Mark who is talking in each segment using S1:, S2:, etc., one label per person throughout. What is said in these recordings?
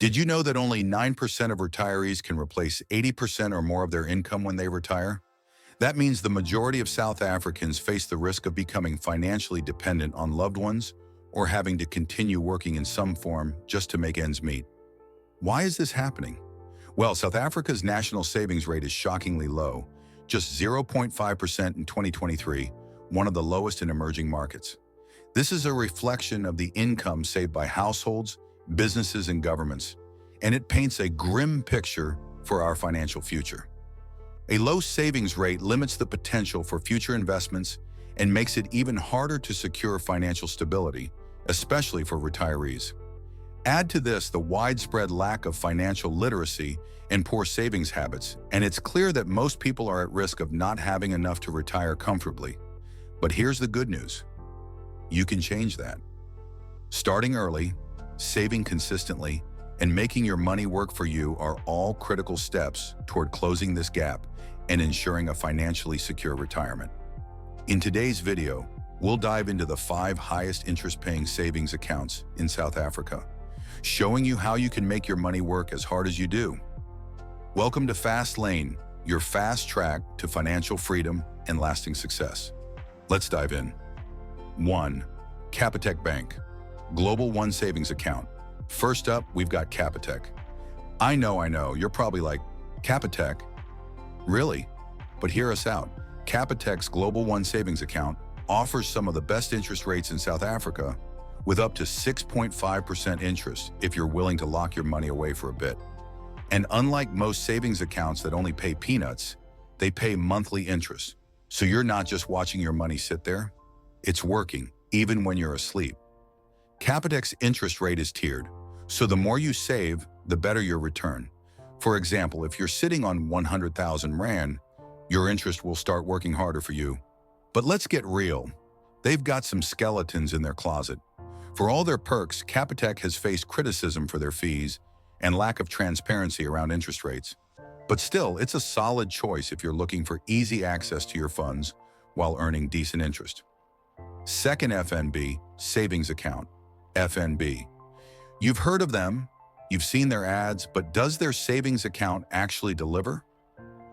S1: Did you know that only 9% of retirees can replace 80% or more of their income when they retire? That means the majority of South Africans face the risk of becoming financially dependent on loved ones or having to continue working in some form just to make ends meet. Why is this happening? Well, South Africa's national savings rate is shockingly low, just 0.5% in 2023, one of the lowest in emerging markets. This is a reflection of the income saved by households, businesses, and governments, and it paints a grim picture for our financial future. A low savings rate limits the potential for future investments and makes it even harder to secure financial stability, especially for retirees. Add to this the widespread lack of financial literacy and poor savings habits, and it's clear that most people are at risk of not having enough to retire comfortably. But here's the good news. You can change that. Starting early, saving consistently, and making your money work for you are all critical steps toward closing this gap and ensuring a financially secure retirement. In today's video, we'll dive into the 5 highest interest-paying savings accounts in South Africa, showing you how you can make your money work as hard as you do. Welcome to Fast Lane, your fast track to financial freedom and lasting success. Let's dive in. 1. Capitec Bank, Global One Savings Account. First up, we've got Capitec. I know, you're probably like, Capitec? Really? But hear us out. Capitec's Global One Savings Account offers some of the best interest rates in South Africa, with up to 6.5% interest if you're willing to lock your money away for a bit. And unlike most savings accounts that only pay peanuts, they pay monthly interest. So you're not just watching your money sit there, it's working, even when you're asleep. Capitec's interest rate is tiered, so the more you save, the better your return. For example, if you're sitting on 100,000 Rand, your interest will start working harder for you. But let's get real. They've got some skeletons in their closet. For all their perks, Capitec has faced criticism for their fees and lack of transparency around interest rates. But still, it's a solid choice if you're looking for easy access to your funds while earning decent interest. Second, FNB Savings Account, FNB. You've heard of them, you've seen their ads, but does their savings account actually deliver?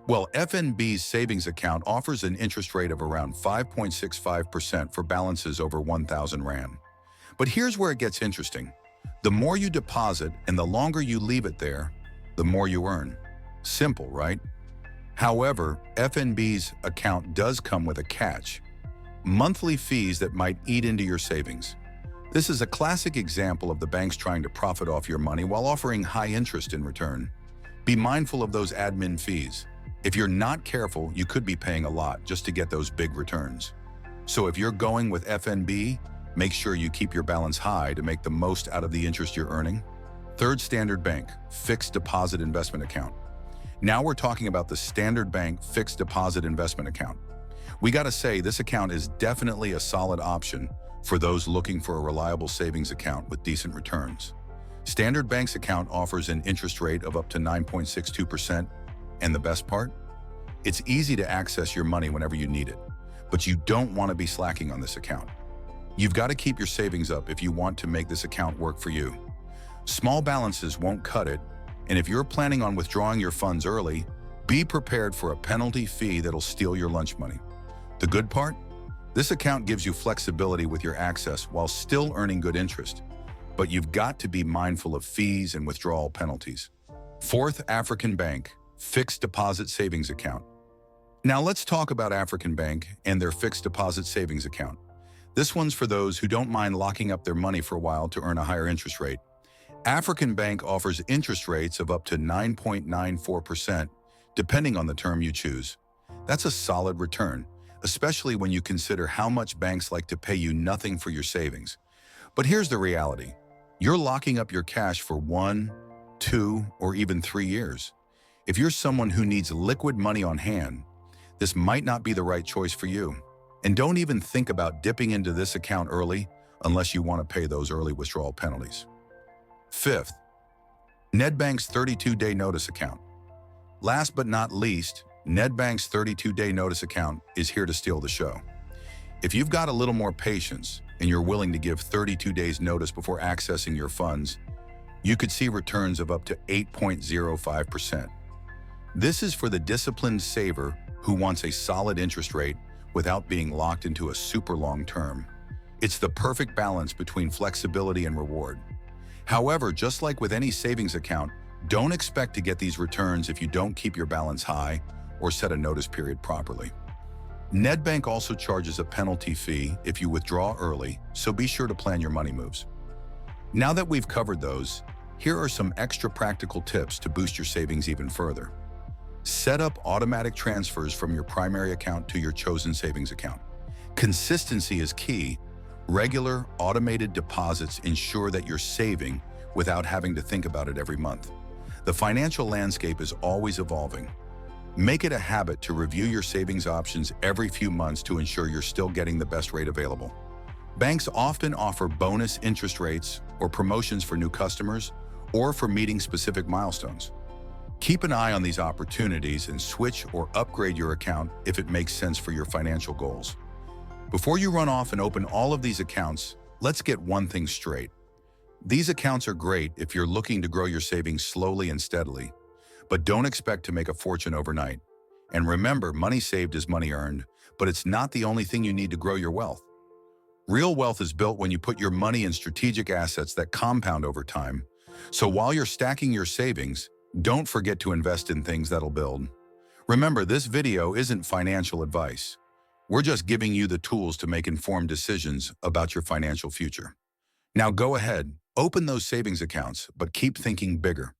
S1: Well, FNB's savings account offers an interest rate of around 5.65% for balances over 1,000 Rand. But here's where it gets interesting. The more you deposit and the longer you leave it there, the more you earn. Simple, right? However, FNB's account does come with a catch: monthly fees that might eat into your savings. This is a classic example of the banks trying to profit off your money while offering high interest in return. Be mindful of those admin fees. If you're not careful, you could be paying a lot just to get those big returns. So if you're going with FNB, make sure you keep your balance high to make the most out of the interest you're earning. Third, Standard Bank Fixed Deposit Investment Account. Now we're talking about the Standard Bank Fixed Deposit Investment Account. We gotta say, this account is definitely a solid option for those looking for a reliable savings account with decent returns. Standard Bank's account offers an interest rate of up to 9.62%, and the best part? It's easy to access your money whenever you need it, but you don't want to be slacking on this account. You've got to keep your savings up if you want to make this account work for you. Small balances won't cut it, and if you're planning on withdrawing your funds early, be prepared for a penalty fee that'll steal your lunch money. The good part? This account gives you flexibility with your access while still earning good interest, but you've got to be mindful of fees and withdrawal penalties. Fourth, African Bank Fixed Deposit Savings Account. Now let's talk about African Bank and their fixed deposit savings account. This one's for those who don't mind locking up their money for a while to earn a higher interest rate. African Bank offers interest rates of up to 9.94%, depending on the term you choose. That's a solid return, especially when you consider how much banks like to pay you nothing for your savings. But here's the reality. You're locking up your cash for 1, 2, or even 3 years. If you're someone who needs liquid money on hand, this might not be the right choice for you. And don't even think about dipping into this account early unless you want to pay those early withdrawal penalties. Fifth, Nedbank's 32-day notice account. Last but not least, Nedbank's 32-day notice account is here to steal the show. If you've got a little more patience and you're willing to give 32 days notice before accessing your funds, You could see returns of up to 8.05%. This is for the disciplined saver who wants a solid interest rate without being locked into a super long term. It's the perfect balance between flexibility and reward. However, just like with any savings account, don't expect to get these returns if you don't keep your balance high or set a notice period properly. Nedbank also charges a penalty fee if you withdraw early, so be sure to plan your money moves. Now that we've covered those, here are some extra practical tips to boost your savings even further. Set up automatic transfers from your primary account to your chosen savings account. Consistency is key. Regular, automated deposits ensure that you're saving without having to think about it every month. The financial landscape is always evolving. Make it a habit to review your savings options every few months to ensure you're still getting the best rate available. Banks often offer bonus interest rates or promotions for new customers or for meeting specific milestones. Keep an eye on these opportunities and switch or upgrade your account if it makes sense for your financial goals. Before you run off and open all of these accounts, let's get one thing straight. These accounts are great if you're looking to grow your savings slowly and steadily, but don't expect to make a fortune overnight. And remember, money saved is money earned, but it's not the only thing you need to grow your wealth. Real wealth is built when you put your money in strategic assets that compound over time. So while you're stacking your savings, don't forget to invest in things that'll build. Remember, this video isn't financial advice. We're just giving you the tools to make informed decisions about your financial future. Now go ahead, open those savings accounts, but keep thinking bigger.